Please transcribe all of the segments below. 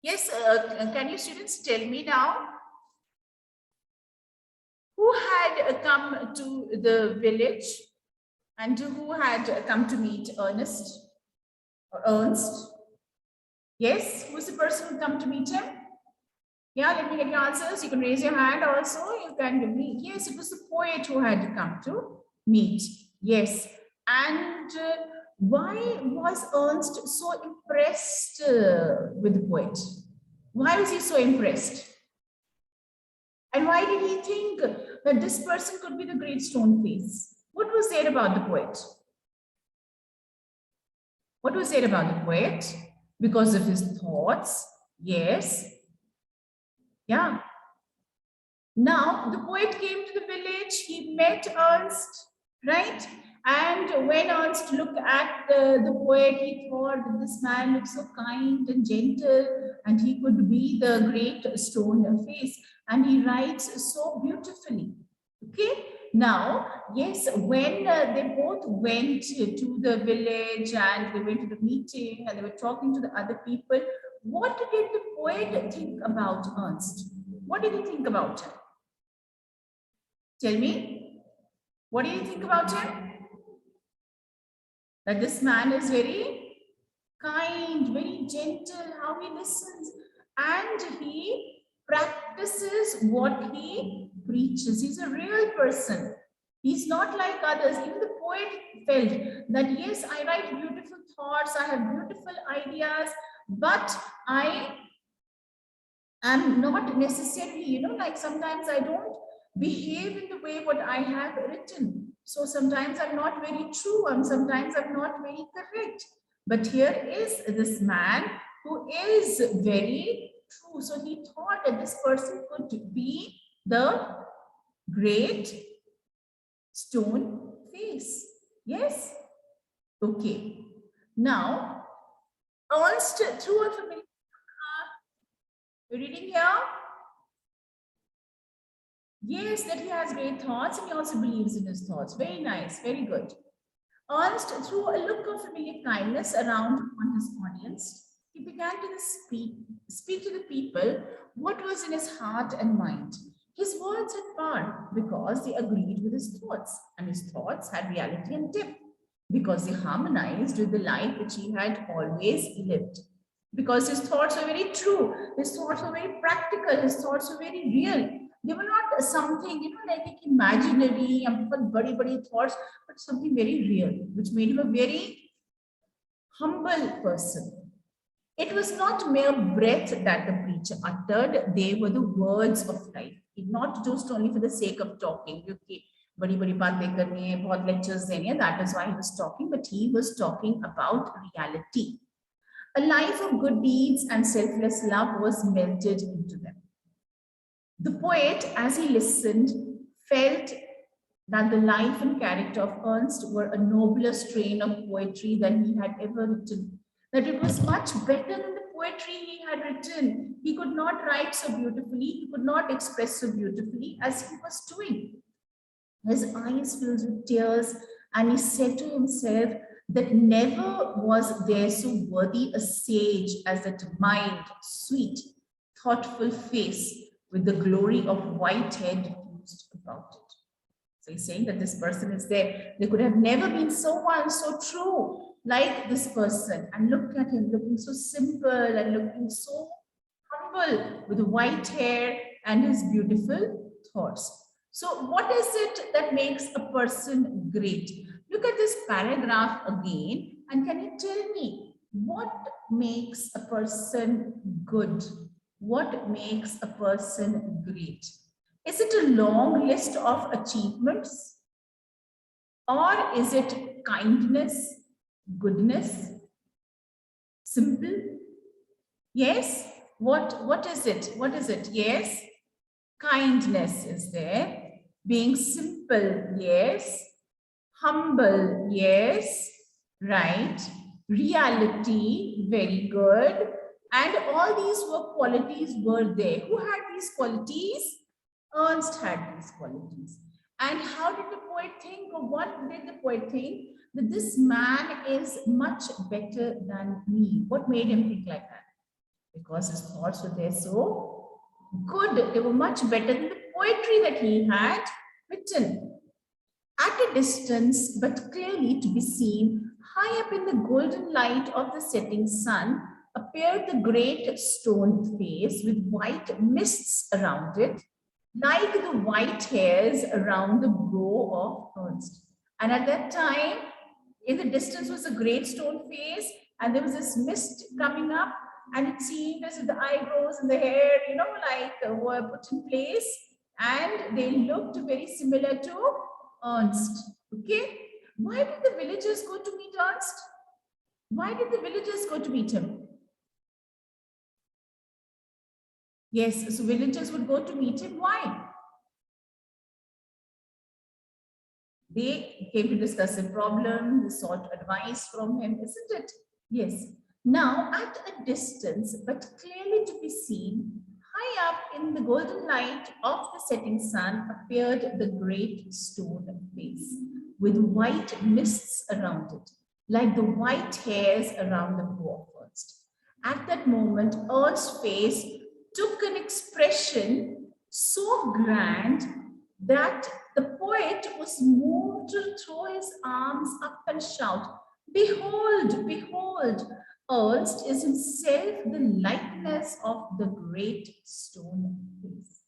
Yes, can you students tell me now who had come to the village and who had come to meet Ernest or Ernst? Yes, who's the person who come to meet him? Yeah, let me get your answers. You can raise your hand also. You can give me. Yes, it was the poet who had come to meet. Yes. And why was Ernst so impressed with the poet? Why was he so impressed? And why did he think that this person could be the great stone face? What was there about the poet? What was there about the poet? Because of his thoughts. Yes. Yeah. Now, the poet came to the village, he met Ernst, right? And when Ernst looked at the poet, he thought that this man looked so kind and gentle, and he could be the great stone face. And he writes so beautifully. Okay. Now, yes, when they both went to the village and they went to the meeting and they were talking to the other people, what did the poet think about Ernst? What did he think about him? Tell me, what do you think about him? That this man is very kind, very gentle, how he listens, and he practices what he preaches. He's a real person. He's not like others. Even the poet felt that, yes, I write beautiful thoughts, I have beautiful ideas, but I am not necessarily, like sometimes I don't behave in the way what I have written. So sometimes I'm not very true and sometimes I'm not very correct. But here is this man who is very true. So he thought that this person could be the great stone face. Yes? Okay. Now, Ernst through a familiar reading here. Yes, that he has great thoughts and he also believes in his thoughts. Very nice, very good. Ernst threw a look of familiar kindness around on his audience. He began to speak to the people what was in his heart and mind. His words had power because they agreed with his thoughts, and his thoughts had reality and depth because they harmonized with the life which he had always lived. Because his thoughts were very true, his thoughts were very practical, his thoughts were very real. They were not something, like imaginary and body thoughts, but something very real, which made him a very humble person. It was not mere breath that the preacher uttered, they were the words of life. Not just only for the sake of talking. Okay, badi baatein karni hai, bahut lectures deni hai, that is why he was talking, but he was talking about reality. A life of good deeds and selfless love was melted into them. The poet, as he listened, felt that the life and character of Ernst were a nobler strain of poetry than he had ever written, that it was much better than the poetry he had written. He could not write so beautifully, he could not express so beautifully as he was doing. His eyes filled with tears, and he said to himself that never was there so worthy a sage as that mild, sweet, thoughtful face with the glory of white head fused about it. So he's saying that this person is there. There could have never been someone so true like this person. And look at him, looking so simple and looking so humble with white hair and his beautiful thoughts. So what is it that makes a person great? Look at this paragraph again, and can you tell me what makes a person good? What makes a person great? Is it a long list of achievements? Or is it kindness, goodness, simple? Yes? What is it? What is it? Yes? Kindness is there. Being simple, yes. Humble, yes. Right. Reality, very good. And all these qualities were there. Who had these qualities? Ernst had these qualities. And how did the poet think, or what did the poet think? That this man is much better than me. What made him think like that? because his thoughts were there so good. They were much better than the poetry that he had written. At a distance, but clearly to be seen, high up in the golden light of the setting sun, appeared the great stone face with white mists around it, like the white hairs around the brow of Ernst. And at that time, in the distance was a great stone face, and there was this mist coming up, and it seemed as if the eyebrows and the hair, were put in place, and they looked very similar to Ernst. Okay, why did the villagers go to meet Ernst? Why did the villagers go to meet him? Yes, so villagers would go to meet him. Why? They came to discuss a problem, they sought advice from him, isn't it? Yes. Now, at a distance, but clearly to be seen, high up in the golden light of the setting sun appeared the great stone face with white mists around it, like the white hairs around the brow of Ernst. At that moment, Ernst's face took an expression so grand that the poet was moved to throw his arms up and shout, "Behold, behold, Ernst is himself the likeness of the great stone face."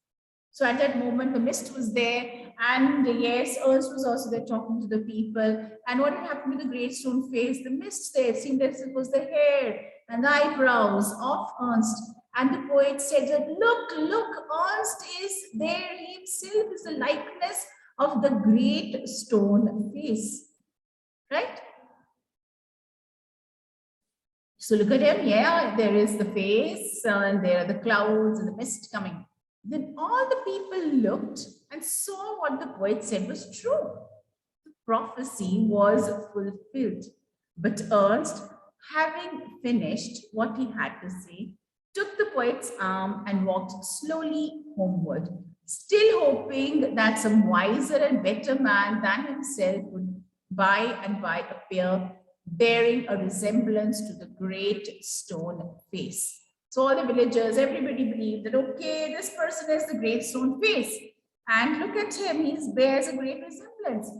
So at that moment, the mist was there, and yes, Ernst was also there talking to the people. And what had happened to the great stone face? The mist there seemed as it was the hair and the eyebrows of Ernst. And the poet said that, look, Ernst is there. He himself is the likeness of the great stone face. Right? So look at him. Yeah, there is the face, and there are the clouds and the mist coming. Then all the people looked and saw what the poet said was true. The prophecy was fulfilled. But Ernst, having finished what he had to say, took the poet's arm and walked slowly homeward, still hoping that some wiser and better man than himself would by and by appear, bearing a resemblance to the great stone face. So all the villagers, everybody believed that, okay, this person is the great stone face. And look at him, he bears a great resemblance.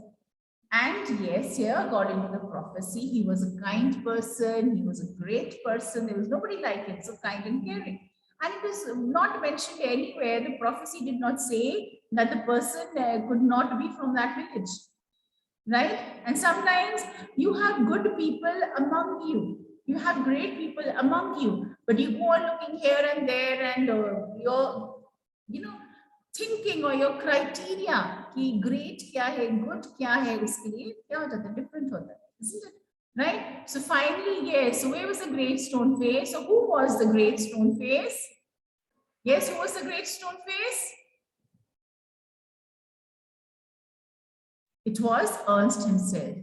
And yes, here, according to the prophecy, he was a kind person, he was a great person, there was nobody like him, so kind and caring. And it is not mentioned anywhere, the prophecy did not say that the person could not be from that village, right? And sometimes you have good people among you, you have great people among you, but you go on looking here and there, and you're, thinking or your criteria कि great क्या है, good क्या है, उसके लिए क्या हो जाता है, different होता है, isn't it? Right? So finally, yes. So where was the great stone face? So who was the great stone face? Yes, who was the great stone face? It was Ernst himself.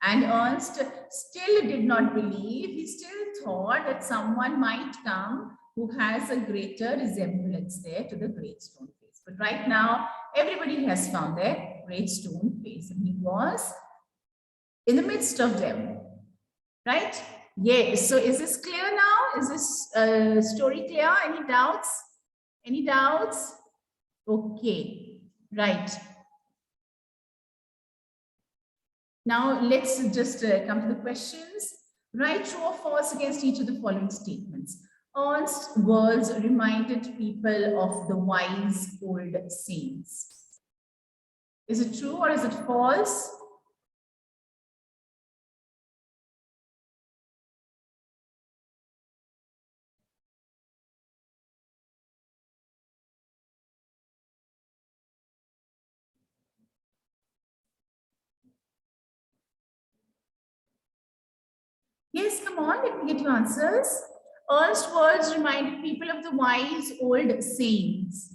And Ernst still did not believe. He still thought that someone might come who has a greater resemblance there to the great stone face. But right now, everybody has found their great stone face, and he was in the midst of them. Right? Yes. So is this clear now? Is this story clear? Any doubts? Any doubts? Okay. Right. Now let's just come to the questions. Write true or false against each of the following statements. Ernst's words reminded people of the wise old saints. Is it true or is it false? Yes, come on, let me get your answers. Ernst's words reminded people of the wise old saints.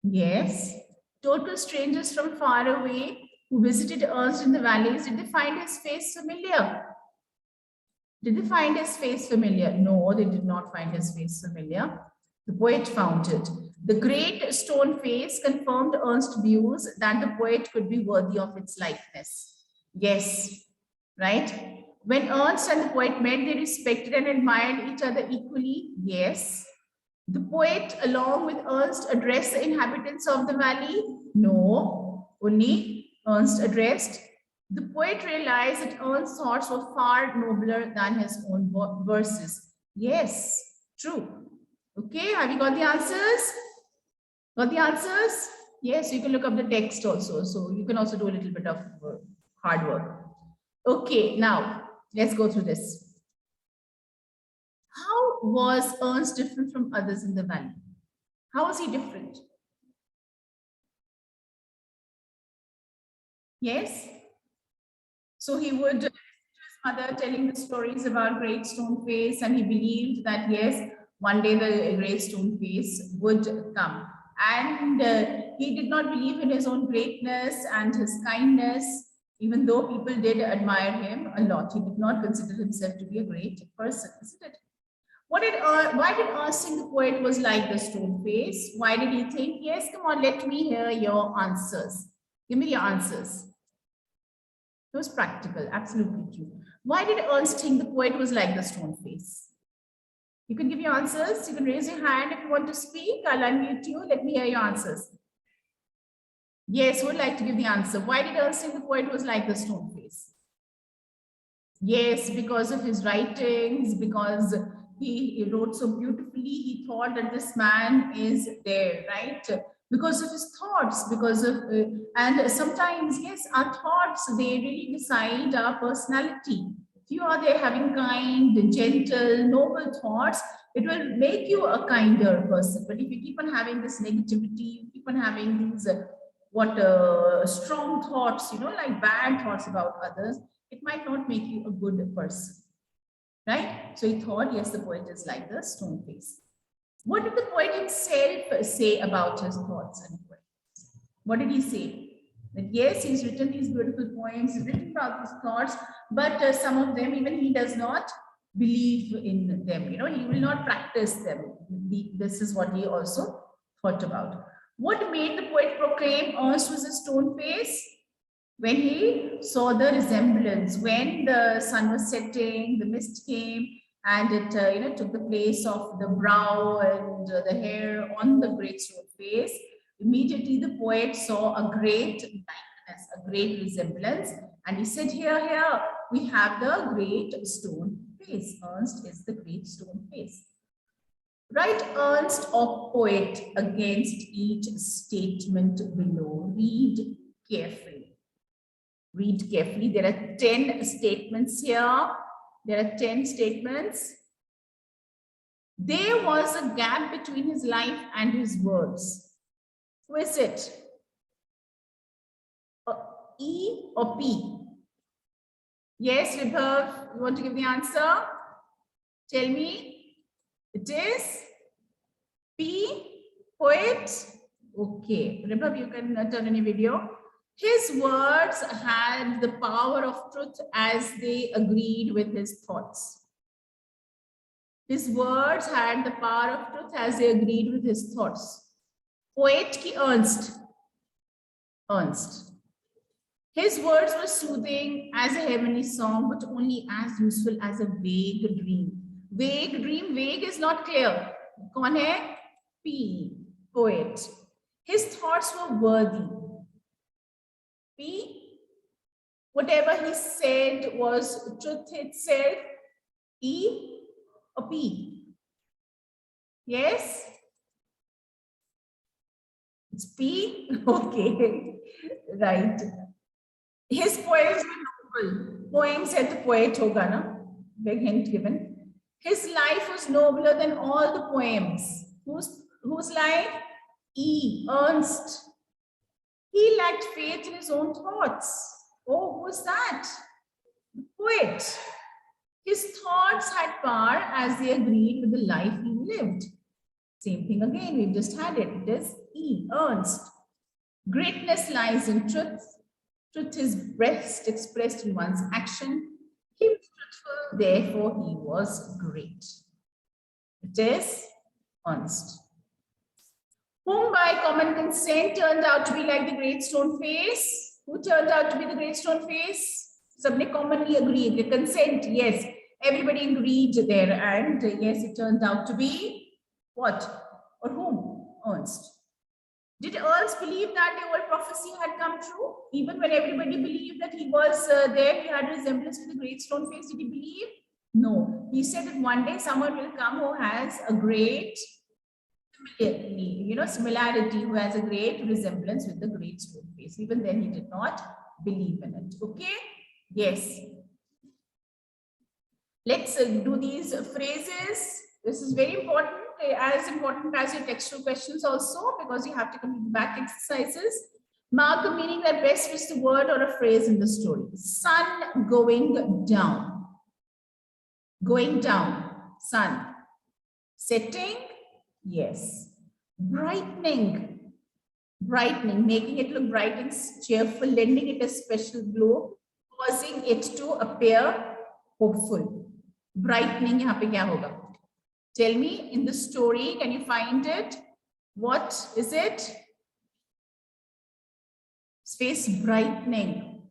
Yes. Total strangers from far away who visited Ernst in the valleys, did they find his face familiar? Did they find his face familiar? No, they did not find his face familiar. The poet found it. The great stone face confirmed Ernst's views that the poet could be worthy of its likeness. Yes, right? When Ernst and the poet met, they respected and admired each other equally. Yes. The poet, along with Ernst, addressed the inhabitants of the valley. No. Only Ernst addressed. The poet realized that Ernst's thoughts were far nobler than his own verses. Yes, true. Okay, have you got the answers? Got the answers? Yes, you can look up the text also. So you can also do a little bit of hard work. Okay, now let's go through this. How was Ernst different from others in the valley? How was he different? Yes? So he would his mother telling the stories about Great Stone Face, and he believed that yes, one day the Great Stone Face would come. And he did not believe in his own greatness and his kindness, even though people did admire him a lot. He did not consider himself to be a great person, isn't it? Why did Ernst think the poet was like the stone face? Why did he think, yes, come on, let me hear your answers. Give me your answers. It was practical, absolutely true. Why did Ernst think the poet was like the stone face? You can give your answers. You can raise your hand if you want to speak. I'll unmute you. Let me hear your answers. Yes, who would like to give the answer? Why did Ernst think the poet was like the stone face? Yes, because of his writings, because he wrote so beautifully. He thought that this man is there, right? Because of his thoughts, because of, and sometimes, yes, our thoughts, they really decide our personality. If you are there having kind, gentle, noble thoughts, it will make you a kinder person. But if you keep on having this negativity, you keep on having these, strong thoughts, like bad thoughts about others, it might not make you a good person, right? So he thought, yes, the poet is like the stone face. What did the poet himself say about his thoughts and poems? What did he say? That yes, he's written these beautiful poems, he's written about his thoughts, but some of them, even he does not believe in them. He will not practice them. This is what he also thought about. What made the poet proclaim Ernst was a stone face? When he saw the resemblance, when the sun was setting, the mist came, and it took the place of the brow and the hair on the great stone face. Immediately, the poet saw a great likeness, a great resemblance, and he said, "Here, we have the great stone face. Ernst is the great stone face." Write Ernst or poet against each statement below. Read carefully. Read carefully. There are 10 statements here. There are 10 statements. There was a gap between his life and his words. Who is it? E or P? Yes, Vibhav, you want to give the answer? Tell me. It is P, poet. Okay, Vibhav, you can turn on your video. His words had the power of truth as they agreed with his thoughts. His words had the power of truth as they agreed with his thoughts. Poet ki Ernst. His words were soothing as a heavenly song, but only as useful as a vague dream. Vague dream, vague is not clear. Kaun hai? P, poet. His thoughts were worthy. P, whatever he said was truth itself. E or P? Yes? It's P? Okay, right. His poems were noble. Poem said the poet hoga na? Big hint given. His life was nobler than all the poems. Whose life? E, Ernst. He lacked faith in his own thoughts. Oh, who was that? The poet. His thoughts had power as they agreed with the life he lived. Same thing again, we've just had it. It is E, Ernst. Greatness lies in truth. Truth is best expressed in one's action. He was truthful, therefore he was great. It is Ernst. Whom by common consent turned out to be like the great stone face? Who turned out to be the great stone face? Sabne commonly agreed. The consent, yes, everybody agreed there, and yes, it turned out to be what or whom? Ernst. Did Ernst believe that the old prophecy had come true? Even when everybody believed that he was there, he had a resemblance to the great stone face. Did he believe? No. He said that one day someone will come who has a great similarity, who has a great resemblance with the great stone face. Even then, he did not believe in it. Okay? Yes. Let's do these phrases. This is very important, as important as your textual questions also, because you have to complete back exercises. Mark the meaning that best fits the word or a phrase in the story. Sun going down. Going down. Sun. Setting. Yes. Brightening. Brightening. Making it look bright and cheerful. Lending it a special glow. Causing it to appear hopeful. Brightening, yahan pe kya hoga? Tell me, in the story, can you find it? What is it? Space brightening.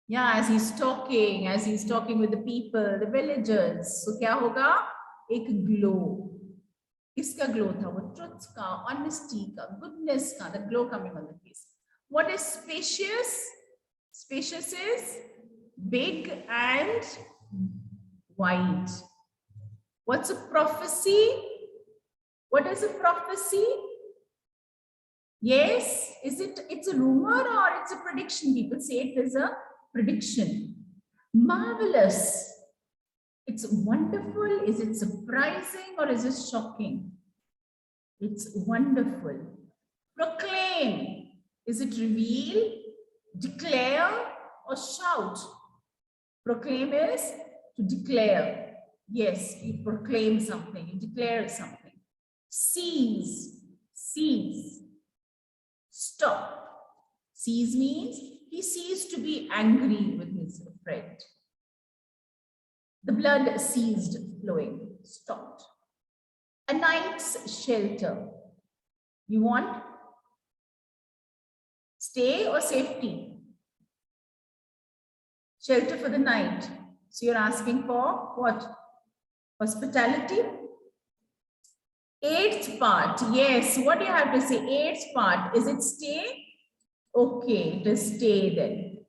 Yeah, as he's talking with the people, the villagers. So kya hoga? Ek glow. Kiska glow tha? Wo truth ka, honesty ka, goodness ka, the glow coming on the face. What is spacious? Spacious is big and wide. What's a prophecy? What is a prophecy? Yes, it's a rumor or it's a prediction? People say it is a prediction. Marvelous. It's wonderful. Is it surprising or is it shocking? It's wonderful. Proclaim. Is it reveal, declare, or shout? Proclaim is to declare. Yes, you proclaim something, you declare something. Seize, seize, stop. Seize means he ceased to be angry with his friend. The blood ceased flowing, stopped. A night's shelter. You want stay or safety? Shelter for the night. So you're asking for what? Hospitality. Eighth part. Yes. What do you have to say? Eighth part. Is it stay? Okay, it is stay then.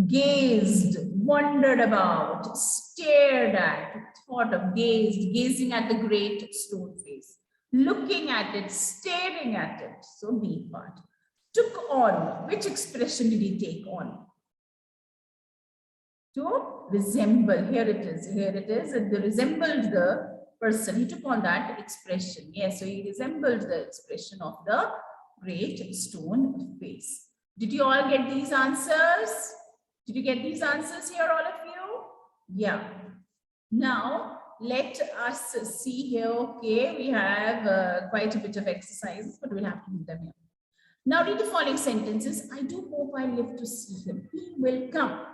Gazed, wondered about, stared at, thought of, gazing at the great stone face, looking at it, staring at it. So B part. Took on. Which expression did he take on? To resemble. Here it is. Here it is. And they resembled the person. He took on that expression. Yes, so he resembled the expression of the great stone face. Did you all get these answers? Did you get these answers here, all of you? Yeah. Now, let us see here. Okay, we have quite a bit of exercises, but we'll have to do them here. Now, read the following sentences. I do hope I live to see him. He will come.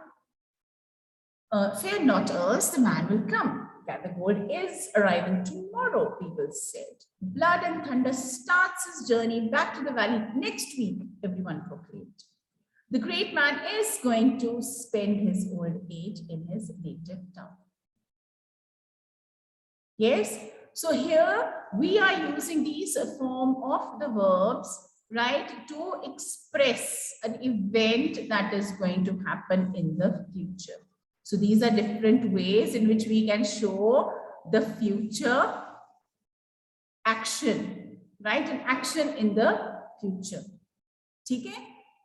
Fear not, Earth, the man will come. Gather gold is arriving tomorrow, people said. Blood and Thunder starts his journey back to the valley next week, everyone proclaimed. The great man is going to spend his old age in his native town. Yes, so here we are using these form of the verbs, right, to express an event that is going to happen in the future. So these are different ways in which we can show the future action, right? An action in the future. Okay?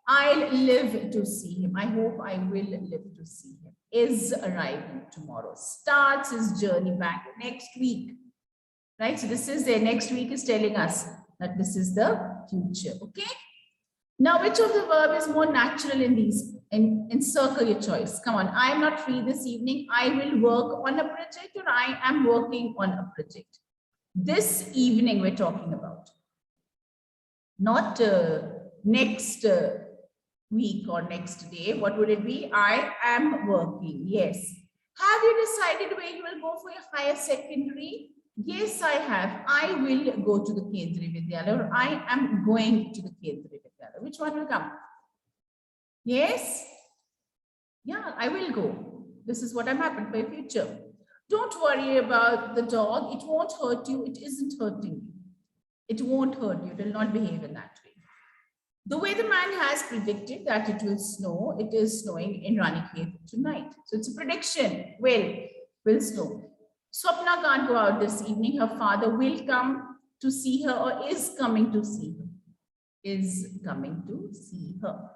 I'll live to see him. I hope I will live to see him. Is arriving tomorrow. Starts his journey back next week. Right? So this is the next week is telling us that this is the future. Okay? Now, which of the verb is more natural in these? Encircle your choice. Come on. I am not free this evening. I will work on a project, or I am working on a project. This evening we're talking about. Not next week or next day. What would it be? I am working. Yes. Have you decided where you will go for your higher secondary? Yes, I have. I will go to the Kendriya Vidyalaya, or I am going to the Kendriya Vidyalaya. Which one will come? Yes? Yeah, I will go. This is what I'm happening for your future. Don't worry about the dog. It won't hurt you. It isn't hurting you. It won't hurt you. It will not behave in that way. The way the man has predicted that it will snow, it is snowing in Ranikhet tonight. So it's a prediction. Will snow. Swapna can't go out this evening. Her father will come to see her or is coming to see her. Is coming to see her.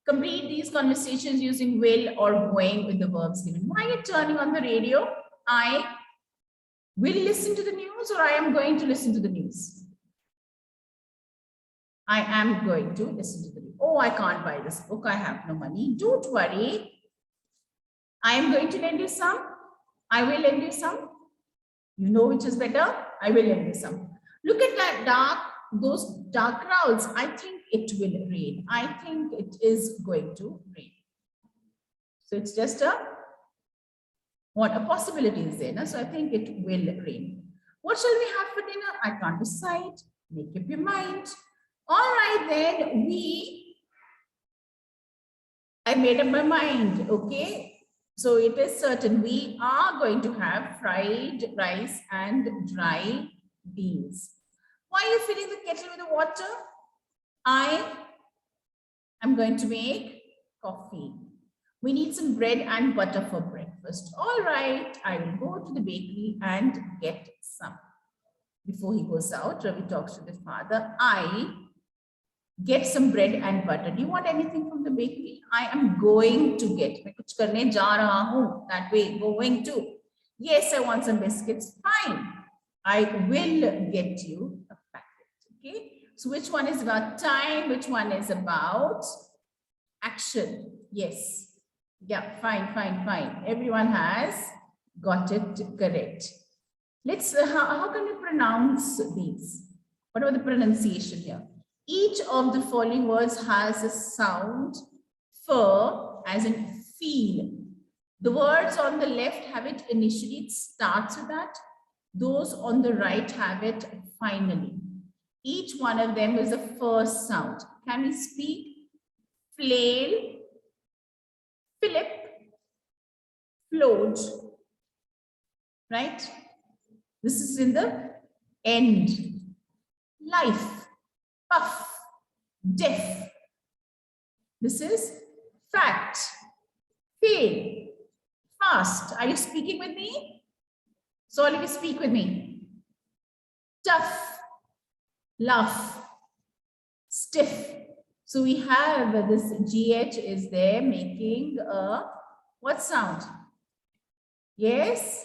Complete these conversations using will or going with the verbs given. Why are you turning on the radio? I will listen to the news or I am going to listen to the news. I am going to listen to the news. Oh, I can't buy this book. I have no money. Don't worry. I am going to lend you some. I will lend you some. You know which is better? I will lend you some. Look at that those dark clouds. I think it will rain. I think it is going to rain. So it's just a possibility is there. So I think it will rain. What shall we have for dinner? I can't decide. Make up your mind. All right, then I made up my mind, okay? So it is certain we are going to have fried rice and dry beans. Why are you filling the kettle with the water? I am going to make coffee. We need some bread and butter for breakfast. All right, I will go to the bakery and get some. Before he goes out, Ravi talks to the father. I get some bread and butter. Do you want anything from the bakery? I am going to get. मैं कुछ करने जा रहा हूँ. That way, going to. Yes, I want some biscuits. Fine. I will get you a packet. Okay. So which one is about time? Which one is about action? Yes. Yeah. Fine. Everyone has got it correct. Let's. How can we pronounce these? What about the pronunciation here? Each of the following words has a sound for, as in feel. The words on the left have it initially, it starts with that. Those on the right have it finally. Each one of them is a first sound. Can we speak? Flail, Philip, flowed, right? This is in the end. Life. Puff, deaf. This is fact. Fail, fast. Are you speaking with me? So all of you speak with me. Tough, laugh, stiff. So we have this GH is there making a what sound? Yes,